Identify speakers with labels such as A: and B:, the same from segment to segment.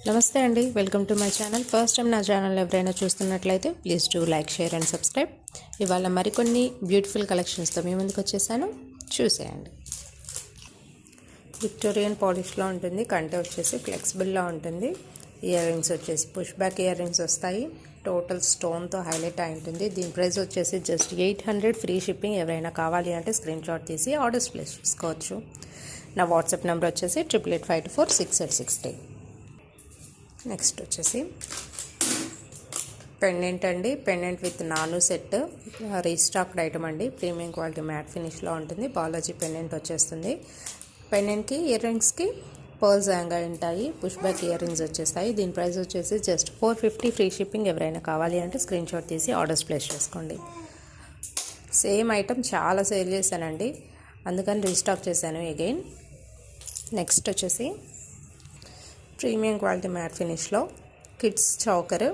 A: నమస్తే అండి, welcome to my channel. First time నా ఛానల్ ఎవరైనా చూస్తున్నట్లయితే please do like, share and subscribe. ఇవాళ మరికొన్ని బ్యూటిఫుల్ కలెక్షన్స్తో మీ ముందుకు వచ్చేసాను, చూసేయండి. విక్టోరియన్ పాలిష్లో ఉంటుంది, కంటే వచ్చేసి ఫ్లెక్సిబుల్లో ఉంటుంది. ఇయర్ రింగ్స్ వచ్చేసి పుష్ బ్యాక్ ఇయర్ రింగ్స్ వస్తాయి. టోటల్ స్టోన్తో హైలైట్ అయి ఉంటుంది. దీని ప్రైస్ వచ్చేసి జస్ట్ 800, ఫ్రీ షిప్పింగ్. ఎవరైనా కావాలి అంటే స్క్రీన్ షాట్ తీసి ఆర్డర్స్ ప్లేస్ చేసుకోవచ్చు. నా వాట్సాప్ నెంబర్ వచ్చేసి 8885246863. నెక్స్ట్ వచ్చేసి పెండెంట్ అండి. పెండెంట్ విత్ నాను సెట్, రీస్టాక్డ్ ఐటమ్ అండి. ప్రీమియం క్వాలిటీ మ్యాట్ ఫినిష్లో ఉంటుంది. బాలాజీ పెండెంట్ వచ్చేస్తుంది. పెండెంట్కి ఇయర్ రింగ్స్కి పర్ల్స్ హ్యాంగ్ ఉంటాయి. పుష్ బ్యాక్ ఇయర్ రింగ్స్ వచ్చేస్తాయి. దీని ప్రైస్ వచ్చేసి జస్ట్ 450, ఫ్రీ షిప్పింగ్. ఎవరైనా కావాలి అంటే స్క్రీన్ షాట్ తీసి ఆర్డర్స్ ప్లేస్ చేసుకోండి. సేమ్ ఐటమ్ చాలా సేల్ చేశానండి, అందుకని రీస్టాక్ చేశాను అగైన్. నెక్స్ట్ వచ్చేసి ప్రీమియం క్వాలిటీ మ్యాట్ ఫినిష్లో కిడ్స్ చౌకర్,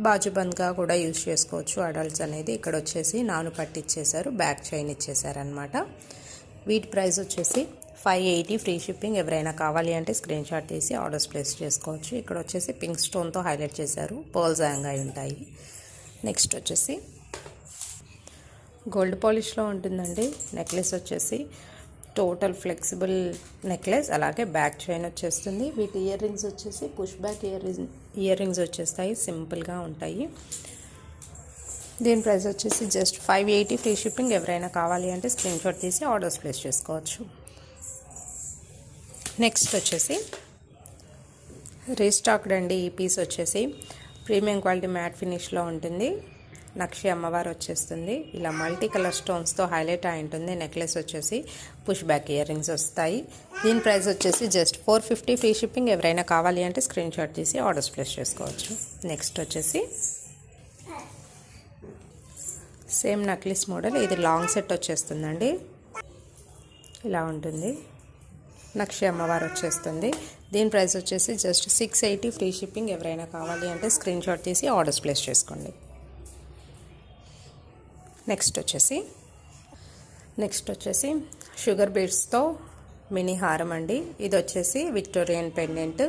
A: బాజుబంద్గా కూడా యూజ్ చేసుకోవచ్చు అడల్ట్స్ అనేది. ఇక్కడ వచ్చేసి నాను పట్టి ఇచ్చేసారు, బ్యాక్ చైన్ ఇచ్చేసారనమాట. వీటి ప్రైస్ వచ్చేసి 580, ఫ్రీ షిప్పింగ్. ఎవరైనా కావాలి అంటే స్క్రీన్ షాట్ తీసి ఆర్డర్స్ ప్లేస్ చేసుకోవచ్చు. ఇక్కడ వచ్చేసి పింక్ స్టోన్తో హైలైట్ చేశారు, పర్ల్స్ హ్యాంగ్ అయి ఉంటాయి. నెక్స్ట్ వచ్చేసి గోల్డ్ పాలిష్లో ఉంటుందండి. నెక్లెస్ వచ్చేసి టోటల్ ఫ్లెక్సిబుల్ నెక్లెస్, అలాగే బ్యాక్ చైన్ వచ్చేస్తుంది. వీటి ఇయర్ రింగ్స్ వచ్చేసి పుష్ బ్యాక్ ఇయర్ రింగ్స్ వచ్చేస్తాయి, సింపుల్గా ఉంటాయి. దీని ప్రైస్ వచ్చేసి జస్ట్ 580, ఫ్రీ షిప్పింగ్. ఎవరైనా కావాలి అంటే స్క్రీన్ షాట్ తీసి ఆర్డర్స్ ప్లేస్ చేసుకోవచ్చు. నెక్స్ట్ వచ్చేసి రీస్టాక్డ్ అండి. ఈ పీస్ వచ్చేసి ప్రీమియం క్వాలిటీ మ్యాట్ ఫినిష్లో ఉంటుంది. నక్షి అమ్మవారు వచ్చేస్తుంది. ఇలా మల్టీ కలర్ స్టోన్స్తో హైలైట్ అయి ఉంటుంది. నెక్లెస్ వచ్చేసి పుష్ బ్యాక్ ఇయర్ రింగ్స్ వస్తాయి. దీని ప్రైస్ వచ్చేసి జస్ట్ 450, ఫ్రీ షిప్పింగ్. ఎవరైనా కావాలి అంటే స్క్రీన్ షాట్ తీసి ఆర్డర్స్ ప్లేస్ చేసుకోవచ్చు. నెక్స్ట్ వచ్చేసి సేమ్ నక్లిస్ మోడల్, ఇది లాంగ్ సెట్ వచ్చేస్తుందండి. ఇలా ఉంటుంది. నక్షి అమ్మవారు వచ్చేస్తుంది. దీని ప్రైస్ వచ్చేసి జస్ట్ 680, ఫ్రీ షిప్పింగ్. ఎవరైనా కావాలి అంటే స్క్రీన్ షాట్ తీసి ఆర్డర్స్ ప్లేస్ చేసుకోండి. నెక్స్ట్ వచ్చేసి షుగర్ బీడ్స్తో మినీ హారం అండి. ఇది వచ్చేసి విక్టోరియన్ పెండెంట్,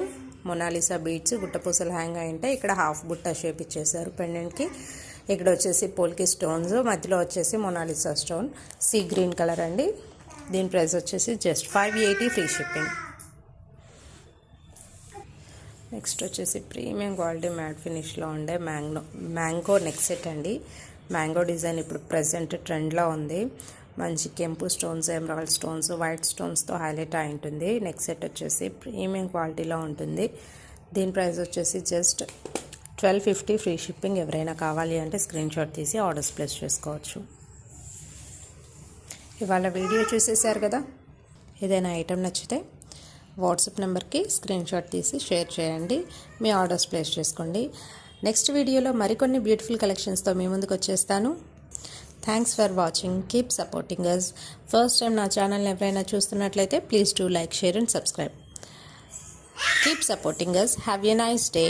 A: మొనాలిసా బీడ్స్, గుట్టపూసలు హ్యాంగ్ అయి ఉంటాయి. ఇక్కడ హాఫ్ బుట్ట షేప్ ఇచ్చేసారు పెండెంట్కి. ఇక్కడ వచ్చేసి పోల్కి స్టోన్స్, మధ్యలో వచ్చేసి Mona Lisa stone, sea green colour అండి. దీని ప్రైస్ వచ్చేసి జస్ట్ 580, ఫ్రీ షిప్పింగ్. నెక్స్ట్ వచ్చేసి ప్రీమియం క్వాలిటీ మ్యాట్ ఫినిష్లో ఉండే మ్యాంగో నెక్ సెట్ అండి. మ్యాంగో డిజైన్ ఇప్పుడు ప్రజెంట్ ట్రెండ్లో ఉంది. మంచి కెంపు స్టోన్స్, ఎమరాల్డ్ స్టోన్స్, వైట్ స్టోన్స్తో హైలైట్ అయి ఉంటుంది. నెక్ సెట్ వచ్చేసి ప్రీమియం క్వాలిటీలో ఉంటుంది. దీని ప్రైస్ వచ్చేసి జస్ట్ 1250, ఫ్రీ షిప్పింగ్. ఎవరైనా కావాలి అంటే స్క్రీన్ షాట్ తీసి ఆర్డర్స్ ప్లేస్ చేసుకోవచ్చు. ఇవాళ వీడియో చూసేశారు కదా, ఏదైనా ఐటెం నచ్చితే వాట్సాప్ నెంబర్కి స్క్రీన్ షాట్ తీసి షేర్ చేయండి, మీ ఆర్డర్స్ ప్లేస్ చేసుకోండి. నెక్స్ట్ వీడియోలో మరికొన్ని బ్యూటిఫుల్ కలెక్షన్స్తో మీ ముందుకు వచ్చేస్తాను. Thanks for watching, keep supporting us. First time నా ఛానల్ని ఎవరైనా చూస్తున్నట్లయితే please do like, share and subscribe. Keep supporting us. Have a nice day.